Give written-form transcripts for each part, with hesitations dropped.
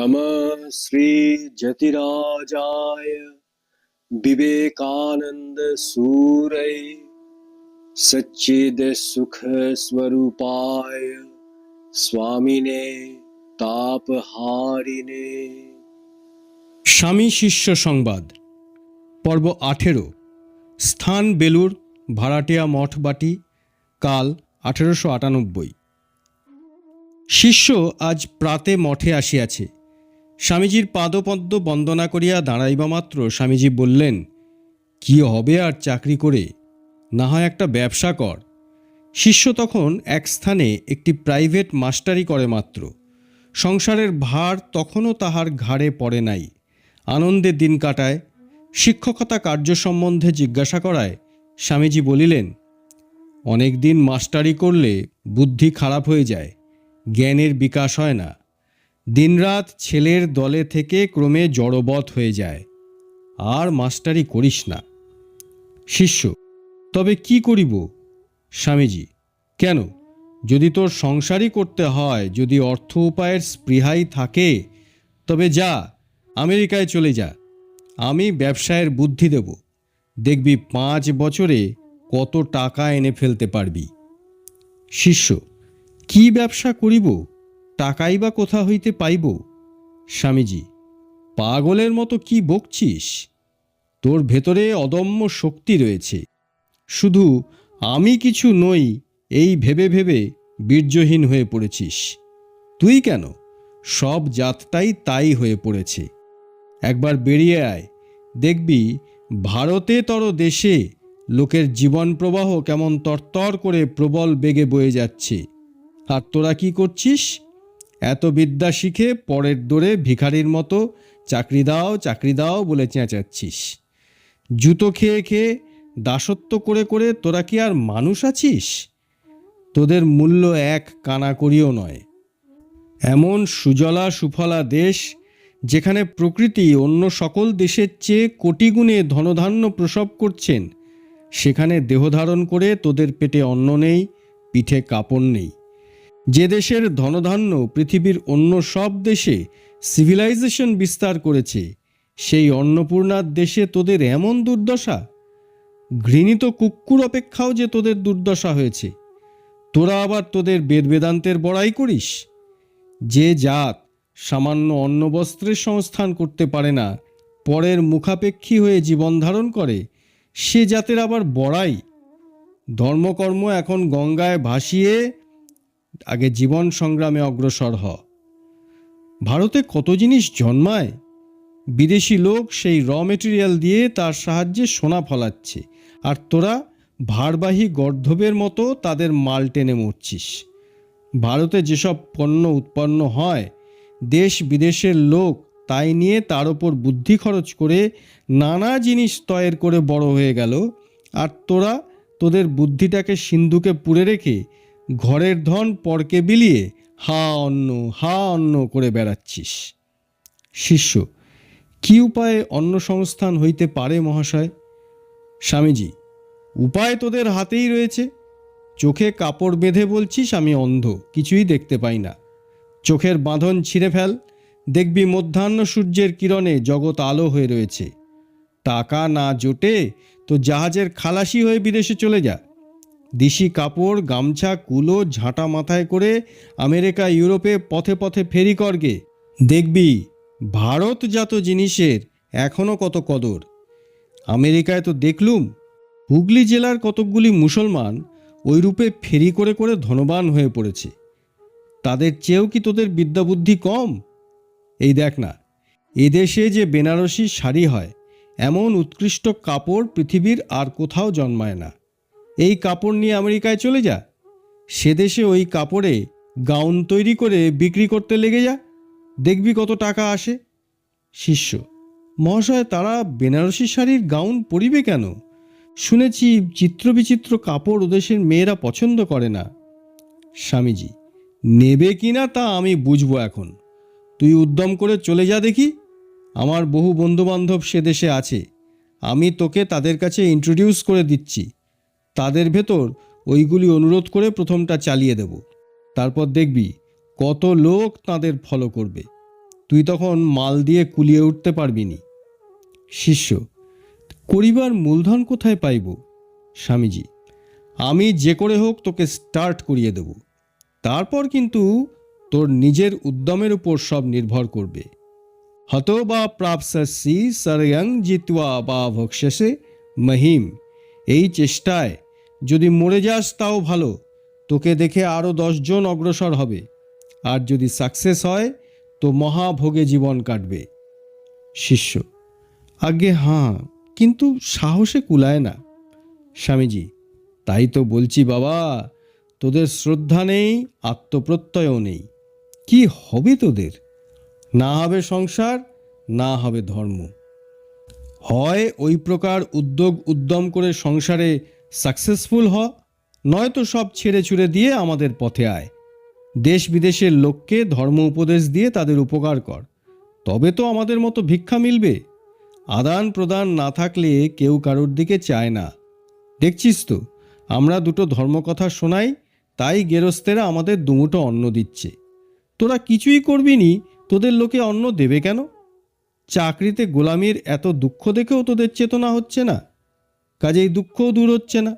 नमः श्री जतिराजाय विवेकानंद सूरय सच्चिद सुख स्वरूपाय स्वामिने तापहारिणे। স্বামী শিষ্য সংবাদ পর্ব 18। স্থান বেলুর, ভাড়াটিয়া মঠ বাটি, কাল 1898। শিষ্য আজ প্রাতে মঠে আসিয়াছে। স্বামীজির পাদপদ্ম বন্দনা করিয়া দাঁড়াইবা মাত্র স্বামীজি বললেন, কি হবে আর চাকরি করে, না হয় একটা ব্যবসা কর। শিষ্য তখন এক স্থানে একটি প্রাইভেট মাস্টারি করে মাত্র। সংসারের ভার তখনও তাহার ঘাড়ে পড়ে নাই। আনন্দে দিন কাটায়। শিক্ষকতা কার্য সম্বন্ধে জিজ্ঞাসা করায় স্বামীজি বলিলেন, অনেক দিন মাস্টারি করলে বুদ্ধি খারাপ হয়ে যায়, জ্ঞানের বিকাশ হয় না। দিনরাত ছেলের দলে থেকে ক্রমে জড়বৎ হয়ে যায়, আর মাস্টারি করিস না। শিষ্য, তবে কি করিব? স্বামীজি, কেন, যদি তোর সংসারই করতে হয়, যদি অর্থ উপায়ের স্পৃহাই থাকে, তবে যা, আমেরিকায় চলে যা। আমি ব্যবসায়ের বুদ্ধি দেব, দেখবি 5 বছরে কত টাকা এনে ফেলতে পারবি। শিষ্য, কি ব্যবসা করিব, টাকাই বা কোথা হইতে পাইব? স্বামীজি, পাগলের মতো কি বকছিস? তোর ভেতরে অদম্য শক্তি রয়েছে, শুধু আমি কিছু নই এই ভেবে ভেবে বীর্যহীন হয়ে পড়েছিস। তুই কেন, সব জাতটাই তাই হয়ে পড়েছে। একবার বেরিয়ে আয়, দেখবি ভারতে তর দেশে লোকের জীবন প্রবাহ কেমন তরতর করে প্রবল বেগে বয়ে যাচ্ছে। আর তোরা কি করছিস? এত বিদ্যা শিখে পরের দোরে ভিখারির মতো চাকরি দাও চাকরি দাও বলে চেঁচাচ্ছিস। জুতো খেয়ে খেয়ে দাসত্ব করে করে তোরা কি আর মানুষ আছিস? তোদের মূল্য এক কানা করিও নয়। এমন সুজলা সুফলা দেশ, যেখানে প্রকৃতি অন্য সকল দেশের চেয়ে কোটিগুণে ধনধান্য প্রসব করছেন, সেখানে দেহধারণ করে তোদের পেটে অন্ন নেই, পিঠে কাপড় নেই। যে দেশের ধনধান্য পৃথিবীর অন্য সব দেশে সিভিলাইজেশন বিস্তার করেছে, সেই অন্নপূর্ণার দেশে তোদের এমন দুর্দশা। ঘৃণিত কুক্কুর অপেক্ষাও যে তোদের দুর্দশা হয়েছে। তোরা আবার তোদের বেদ বেদান্তের বড়াই করিস। যে জাত সামান্য অন্নবস্ত্রের সংস্থান করতে পারে না, পরের মুখাপেক্ষী হয়ে জীবন ধারণ করে, সে জাতের আবার বড়াই। ধর্মকর্ম এখন গঙ্গায় ভাসিয়ে আগে জীবন সংগ্রামে অগ্রসর হ। ভারতে কত জিনিস জন্মায়, বিদেশি লোক সেই র মেটেরিয়াল দিয়ে তার সাহায্যে সোনা ফলাচ্ছে, আর তোরা ভারবাহী গর্ধবের মতো তাদের মাল টেনে মরছিস। ভারতে যেসব পণ্য উৎপন্ন হয়, দেশ বিদেশের লোক তাই নিয়ে তার ওপর বুদ্ধি খরচ করে নানা জিনিস তৈরি করে বড় হয়ে গেল, আর তোরা তোদের বুদ্ধিটাকে সিন্ধুকে পুরে রেখে ঘরের ধন পরকে বিলিয়ে হা অন্ন করে বেড়াচ্ছিস। শিষ্য, কি উপায়ে অন্ন সংস্থান হইতে পারে মহাশয়? স্বামীজি, উপায় তোদের হাতেই রয়েছে। চোখে কাপড় বেঁধে বলছিস আমি অন্ধ, কিছুই দেখতে পাই না। চোখের বাঁধন ছিঁড়ে ফেল, দেখবি মধ্যাহ্ন সূর্যের কিরণে জগৎ আলো হয়ে রয়েছে। টাকা না জোটে তো জাহাজের খালাসি হয়ে বিদেশে চলে যা। দিশি কাপড়, গামছা, কুলো, ঝাঁটা মাথায় করে আমেরিকা ইউরোপে পথে পথে ফেরি করগে, দেখবি ভারতজাত জিনিসের এখনও কত কদর। আমেরিকায় তো দেখলুম হুগলি জেলার কতকগুলি মুসলমান ওই রূপে ফেরি করে করে ধনবান হয়ে পড়েছে। তাদের চেয়েও কি তোদের বিদ্যাবুদ্ধি কম? এই দেখ না, এদেশে যে বেনারসি শাড়ি হয়, এমন উৎকৃষ্ট কাপড় পৃথিবীর আর কোথাও জন্মায় না। এই কাপড় নিয়ে আমেরিকায় চলে যা, সে দেশে ওই কাপড়ে গাউন তৈরি করে বিক্রি করতে লেগে যা, দেখবি কত টাকা আসে। শিষ্য, মহাশয়, তারা বেনারসি শাড়ির গাউন পরিবে কেন? শুনেছি চিত্র বিচিত্র কাপড় ওদেশের মেয়েরা পছন্দ করে না। স্বামীজি, নেবে কিনা তা আমি বুঝবো এখন। তুই উদ্যম করে চলে যা দেখি। আমার বহু বন্ধুবান্ধব সে দেশে আছে, আমি তোকে তাদের কাছে ইন্ট্রোডিউস করে দিচ্ছি। তাদের ভেতর ওইগুলি অনুরোধ করে প্রথমটা চালিয়ে দেব, তারপর দেখবি কত লোক তাদের ফলো করবে। তুই তখন মাল দিয়ে কুলিয়ে উঠতে পারবি নি। শিষ্য: করিবার মূলধন কোথায় পাইব? স্বামীজি: আমি যে করে হোক তোকে স্টার্ট করিয়ে দেব, তারপর কিন্তু তোর নিজের উদ্যমের উপর সব নির্ভর করবে। হতো বা প্রাপস্যসি সরয়ং জিত্বা বা ভক্ষ্যসে মহিম। এই চেষ্টায় যদি মরে যাস তাও ভালো, তোকে দেখে আরও 10 জন অগ্রসর হবে। আর যদি সাকসেস হয় তো মহাভোগে জীবন কাটবে। শিষ্য: আজ্ঞে হাঁ, কিন্তু সাহসে কুলায় না। স্বামীজি: তাই তো বলছি বাবা, তোদের শ্রদ্ধা নেই, আত্মপ্রত্যয়ও নেই। কি হবে তোদের? না হবে সংসার, না হবে ধর্ম। হয় ওই প্রকার উদ্যম করে সংসারে সাকসেসফুল হ, নয়তো সব ছেড়ে ছুড়ে দিয়ে আমাদের পথে আয়। দেশ বিদেশের লোককে ধর্ম উপদেশ দিয়ে তাদের উপকার কর, তবে তো আমাদের মতো ভিক্ষা মিলবে। আদান প্রদান না থাকলে কেউ কারোর দিকে চায় না। দেখছিস তো, আমরা দুটো ধর্মকথা শোনাই, তাই গেরস্তেরা আমাদের দুমুঠো অন্ন দিচ্ছে। তোরা কিছুই করবি নি, তোদের লোকে অন্ন দেবে কেন? চাকরিতে গোলামির এত দুঃখ দেখেও তোদের চেতনা হচ্ছে না, কাজেই দুঃখও দূর হচ্ছে না।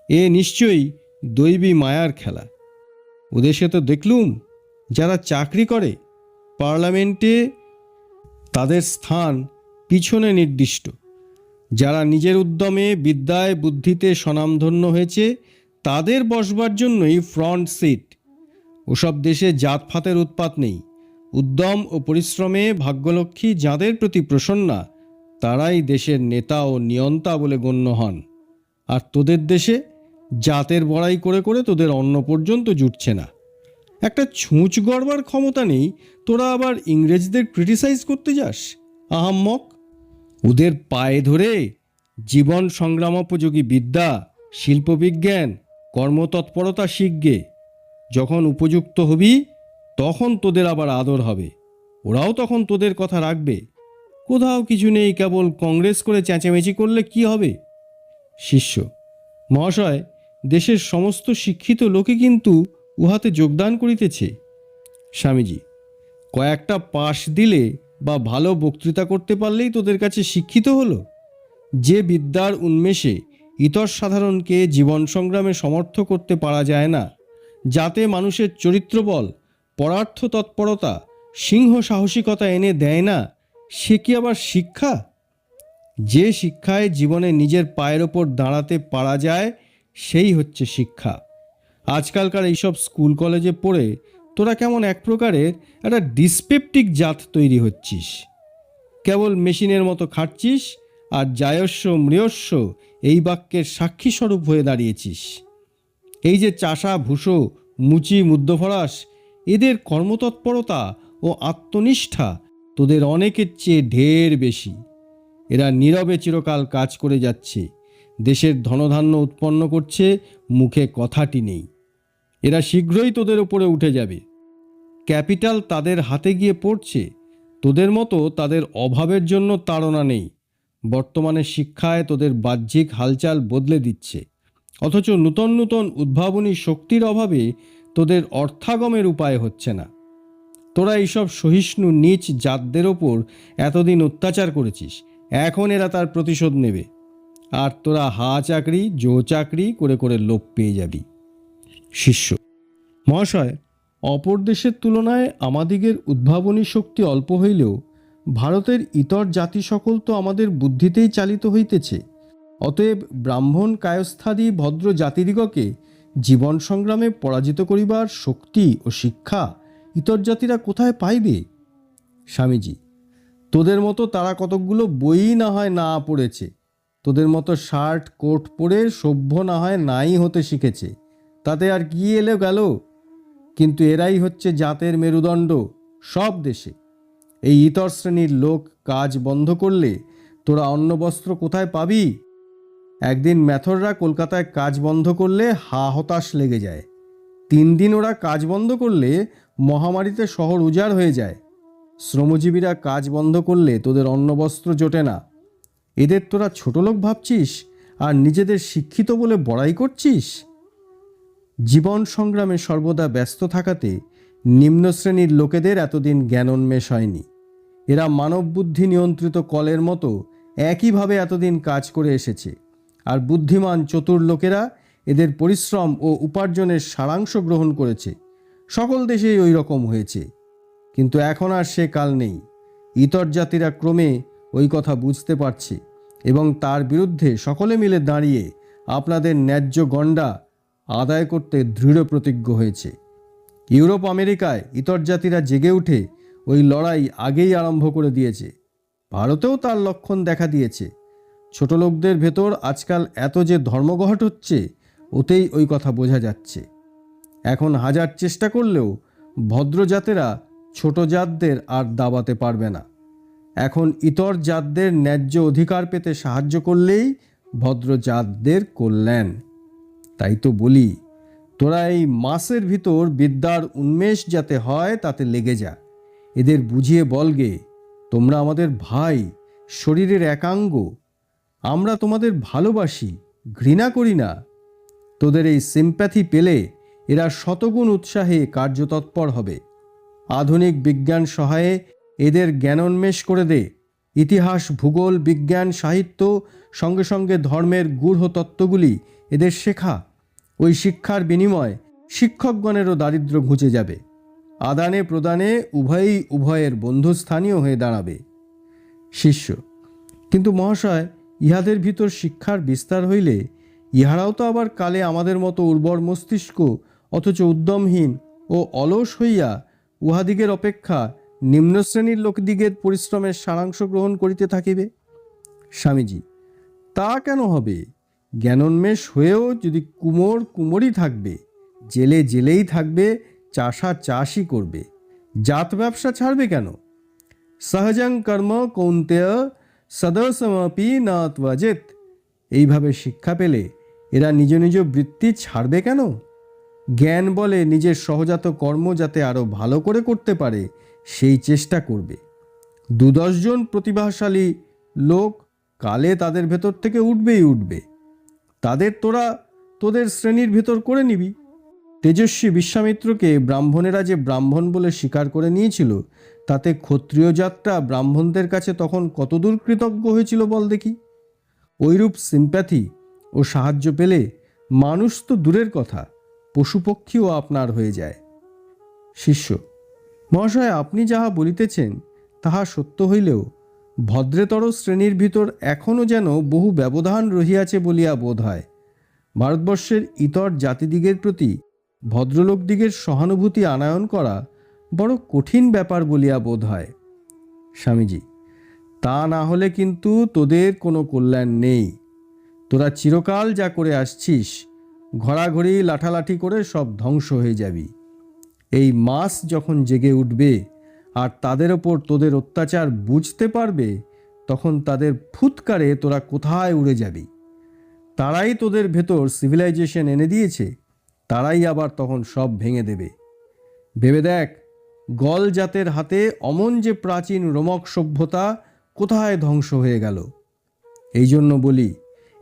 এ নিশ্চয়ই দৈবী মায়ার খেলা। ওদেশে তো দেখলুম, যারা চাকরি করে পার্লামেন্টে তাদের স্থান পিছনে নির্দিষ্ট। যারা নিজের উদ্যমে বিদ্যায় বুদ্ধিতে স্বনামধন্য হয়েছে তাদের বসবার জন্যই ফ্রন্ট সিট। ওসব দেশে জাতফাতের উৎপাত নেই। উদ্যম ও পরিশ্রমে ভাগ্যলক্ষ্মী যাদের প্রতি প্রসন্না, তারাই দেশের নেতা ও নিয়ন্তা বলে গণ্য হন। আর তোদের দেশে জাতের বড়াই করে করে তোদের অন্ন পর্যন্ত জুটছে না। একটা ছুঁচ গড়বার ক্ষমতা নেই, তোরা আবার ইংরেজদের ক্রিটিসাইজ করতে যাস। আহাম্মক! ওদের পায়ে ধরে জীবন সংগ্রামোপযোগী বিদ্যা, শিল্পবিজ্ঞান, কর্মতৎপরতা শিখগে। যখন উপযুক্ত হবি তখন তোদের আবার আদর হবে, ওরাও তখন তোদের কথা রাখবে। কোথাও কিছু নেই, কেবল কংগ্রেস করে চেঁচামেচি করলে কি হবে? শিষ্য: মহাশয়, দেশের সমস্ত শিক্ষিত লোকে কিন্তু উহাতে যোগদান করিতেছে। স্বামীজি: কয়েকটা পাশ দিলে বা ভালো বক্তৃতা করতে পারলেই তোদের কাছে শিক্ষিত হলো? যে বিদ্যার উন্মেষে ইতর সাধারণকে জীবন সংগ্রামে সমর্থ করতে পারা যায় না, যাতে মানুষের চরিত্রবল, পরার্থ তৎপরতা, সিংহ সাহসিকতা এনে দেয় না, সে কি আবার শিক্ষা? যে শিক্ষায় জীবনে নিজের পায়ের ওপর দাঁড়াতে পারা যায়, সেই হচ্ছে শিক্ষা। আজকালকার এইসব স্কুল কলেজে পড়ে তোরা কেমন এক প্রকারের একটা ডিসপেপটিক জাত তৈরি হচ্ছিস। কেবল মেশিনের মতো খাটছিস আর জায়স্য মৃয়স্য এই বাক্যের সাক্ষী স্বরূপ হয়ে দাঁড়িয়েছিস। এই যে চাষা ভূষো, মুচি মুদ্রফরাস, এদের কর্মতৎপরতা ও আত্মনিষ্ঠা তোদের অনেকের চেয়ে ঢের বেশি। এরা নীরবে চিরকাল কাজ করে যাচ্ছে, দেশের ধনধান্য উৎপন্ন করছে, মুখে কথাটি নেই। এরা শীঘ্রই তোদের উপরে উঠে যাবে। ক্যাপিটাল তাদের হাতে গিয়ে পড়ছে, তোদের মতো তাদের অভাবের জন্য তাড়না নেই। বর্তমানে শিক্ষায় তোদের বাহ্যিক হালচাল বদলে দিচ্ছে, অথচ নূতন নূতন উদ্ভাবনী শক্তির অভাবে তোদের অর্থাগমের উপায় হচ্ছে না। তোরা এইসব সহিষ্ণু নীচ জাতদের ওপর এতদিন অত্যাচার করেছিস, এখন এরা তার প্রতিশোধ নেবে। আর তোরা হা চাকরি জো চাকরি করে করে লোপ পেয়ে যাবি। শিষ্য: মহাশয়, অপর দেশের তুলনায় আমাদিগের উদ্ভাবনী শক্তি অল্প হইলেও ভারতের ইতর জাতি সকল তো আমাদের বুদ্ধিতেই চালিত হইতেছে। অতএব ব্রাহ্মণ কায়স্থাদি ভদ্র জাতিদিগকে জীবন সংগ্রামে পরাজিত করিবার শক্তি ও শিক্ষা ইতর জাতিরা কোথায় পাইবে? স্বামীজি: তোদের মতো তারা কতকগুলো বই না হয় না পড়েছে, তোদের মতো শার্ট কোট পরে সভ্য না হয় নাই হতে শিখেছে, তাতে আর কি এলো গেল। কিন্তু এরাই হচ্ছে জাতের মেরুদণ্ড সব দেশে। এই ইতর শ্রেণীর লোক কাজ বন্ধ করলে তোরা অন্ন বস্ত্র কোথায় পাবি? একদিন ম্যাথররা কলকাতায় কাজ বন্ধ করলে হা হতাশ লেগে যায়। 3 দিন ওরা কাজ বন্ধ করলে মহামারীতে শহর উজাড় হয়ে যায়। শ্রমজীবীরা কাজ বন্ধ করলে তোদের অন্ন বস্ত্র জোটে না। এদের তোরা ছোট লোক ভাবছিস আর নিজেদের শিক্ষিত বলে বড়াই করছিস। জীবন সংগ্রামে সর্বদা ব্যস্ত থাকাতে নিম্ন শ্রেণীর লোকেদের এতদিন জ্ঞানোন্মেষ হয়নি। এরা মানব বুদ্ধি নিয়ন্ত্রিত কলের মতো একইভাবে এতদিন কাজ করে এসেছে, আর বুদ্ধিমান চতুর লোকেরা এদের পরিশ্রম ও উপার্জনের সারাংশ গ্রহণ করেছে। সকল দেশেই ওই রকম হয়েছে, কিন্তু এখন আর সে কাল নেই। ইতর জাতিরা ক্রমে ওই কথা বুঝতে পারছে এবং তার বিরুদ্ধে সকলে মিলে দাঁড়িয়ে আপনাদের ন্যায্য গণ্ডা আদায় করতে দৃঢ় প্রতিজ্ঞ হয়েছে। ইউরোপ আমেরিকায় ইতর জাতিরা জেগে উঠে ওই লড়াই আগেই আরম্ভ করে দিয়েছে। ভারতেও তার লক্ষণ দেখা দিয়েছে। ছোট লোকদের ভেতর আজকাল এত যে ধর্মঘট হচ্ছে, ওতেই ওই কথা বোঝা যাচ্ছে। এখন হাজার চেষ্টা করলেও ভদ্র জাতেরা ছোট জাতদের আর দাবাতে পারবে না। এখন ইতর জাতদের ন্যায্য অধিকার পেতে সাহায্য করলেই ভদ্র জাতদের কল্যাণ। তাই তো বলি, তোরা এই মাসের ভিতর বিদ্যার উন্মেষ যাতে হয় তাতে লেগে যা। এদের বুঝিয়ে বলগে, তোমরা আমাদের ভাই, শরীরের একাঙ্গ। আমরা তোমাদের ভালোবাসি, ঘৃণা করি না। তোদের এই সিম্প্যাথি পেলে এরা শতগুণ উৎসাহে কার্যতৎপর হবে। আধুনিক বিজ্ঞান সহায়ে এদের জ্ঞানোন্মেষ করে দে। ইতিহাস, ভূগোল, বিজ্ঞান, সাহিত্য, সঙ্গে সঙ্গে ধর্মের গূঢ় তত্ত্বগুলি এদের শেখা। ওই শিক্ষার বিনিময়ে শিক্ষকগণেরও দারিদ্র্য ঘুচে যাবে। আদানে প্রদানে উভয়ই উভয়ের বন্ধুস্থানীয় হয়ে দাঁড়াবে। শিষ্য: কিন্তু মহাশয়, ইহাদের ভিতর শিক্ষার বিস্তার হইলে ইহারাও তো আবার কালে আমাদের মতো উর্বর মস্তিষ্ক অথচ উদ্যমহীন ও অলস হইয়া উহাদিগের অপেক্ষা নিম্ন শ্রেণীর লোকদিগের পরিশ্রমের সারাংশ গ্রহণ করিতে থাকিবে। স্বামীজি: তা কেন হবে? জ্ঞানোন্মেষ হয়েও যদি কুমোর কুমোরই থাকবে, জেলে জেলেই থাকবে, চাষা চাষই করবে, জাত ব্যবসা ছাড়বে কেন? সহজং কর্ম কৌন্তেয় সদসমপি না ত্বজেত। এইভাবে শিক্ষা পেলে এরা নিজ নিজ বৃত্তি ছাড়বে কেন? জ্ঞান বলে নিজের সহজাত কর্ম যাতে আরও ভালো করে করতে পারে সেই চেষ্টা করবে। 2-10 জন প্রতিভাশালী লোক কালে তাদের ভেতর থেকে উঠবেই উঠবে। তাদের তোরা তোদের শ্রেণীর ভেতর করে নিবি। তেজস্বী বিশ্বামিত্রকে ব্রাহ্মণেরা যে ব্রাহ্মণ বলে স্বীকার করে নিয়েছিল, তাতে ক্ষত্রিয় জাতটা ব্রাহ্মণদের কাছে তখন কতদূর কৃতজ্ঞ হয়েছিল বল দেখি। ওইরূপ সিম্প্যাথি ও সাহায্য পেলে মানুষ তো দূরের কথা, পশু পক্ষীও আপনার হয়ে যায়। শিষ্য: মহাশয়, আপনি যাহা বলিতেছেন তাহা সত্য হইলেও ভদ্রেতর শ্রেণীর ভিতর এখনও যেন বহু ব্যবধান রহিয়াছে বলিয়া বোধ হয়। ভারতবর্ষের ইতর জাতিদিগের প্রতি ভদ্রলোকদিগের সহানুভূতি আনয়ন করা বড় কঠিন ব্যাপার বলিয়া বোধ হয়। স্বামীজি: তা না হলে কিন্তু তোদের কোনো কল্যাণ নেই। তোরা চিরকাল যা করে আসছিস, ঘোরাঘুরি লাঠালাঠি করে সব ধ্বংস হয়ে যাবি। এই মাস যখন জেগে উঠবে আর তাদের ওপর তোদের অত্যাচার বুঝতে পারবে, তখন তাদের ফুৎকারে তোরা কোথায় উড়ে যাবি। তারাই তোদের ভেতর সিভিলাইজেশন এনে দিয়েছে, তারাই আবার তখন সব ভেঙে দেবে। ভেবে দেখ, গল জাতের হাতে অমন যে প্রাচীন রোমক সভ্যতা কোথায় ধ্বংস হয়ে গেল। এই জন্য বলি,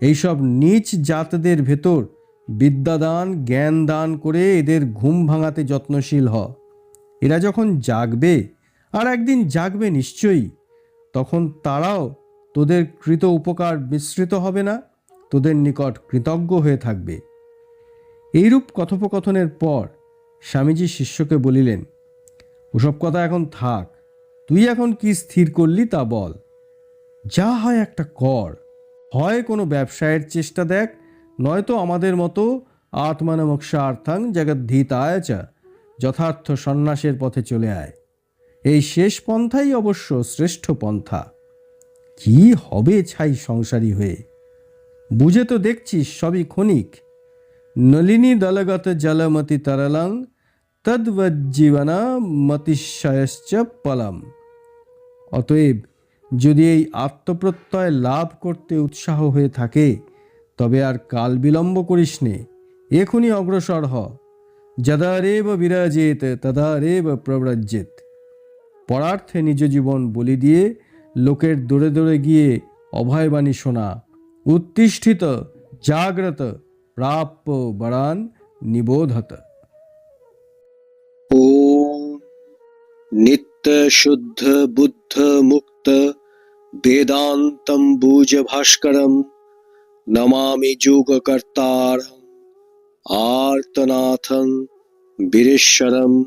এইসব নীচ জাতদের ভেতর বিদ্যাদান, জ্ঞান দান করে এদের ঘুম ভাঙাতে যত্নশীল হ। এরা যখন জাগবে, আর একদিন জাগবে নিশ্চয়ই, তখন তারাও তোদের কৃত উপকার মিশ্রিত হবে না, তোদের নিকট কৃতজ্ঞ হয়ে থাকবে। এইরূপ কথোপকথনের পর স্বামীজি শিষ্যকে বলিলেন, ওসব কথা এখন থাক, তুই এখন কি স্থির করলি তা বল। যা হয় একটা কর, হয় কোনো ব্যবসায়ের চেষ্টা দেখ, নয়তো আমাদের মতো আত্মানমোক্ষার্থং জগদ্ধিতায় চ যথার্থ সন্ন্যাসের পথে চলে আয়। এই শেষ পন্থাই অবশ্য শ্রেষ্ঠ পন্থা। কি হবে ছাই সংসারী হয়ে? বুঝে তো দেখছিস সবই ক্ষণিক। নলিনী দলগত জলমতি তরলং তদ্বজ্জীবনা মতিশয়শ্চ পলম। অতএব যদি এই আত্মপ্রত্যয় লাভ করতে উৎসাহ হয়ে থাকে, তবে আর কাল বিলম্ব করিস নে, এখনই অগ্রসর হ। যদারেব বিরাজেত তদারেব প্রব্রজেত। পরার্থে নিজ জীবন বলি দিয়ে লোকের দৌড়ে দৌড়ে গিয়ে অভয়বাণী শোনা। উত্তিষ্ঠিত জাগ্রত প্রাপ্য বরান নিবোধত। ॐ नित्य शुद्ध बुद्ध मुक्त वेदान्तम्बुज भास्करं नमामि योगकर्तारम् आर्तनाथं वीरेश्वरम्।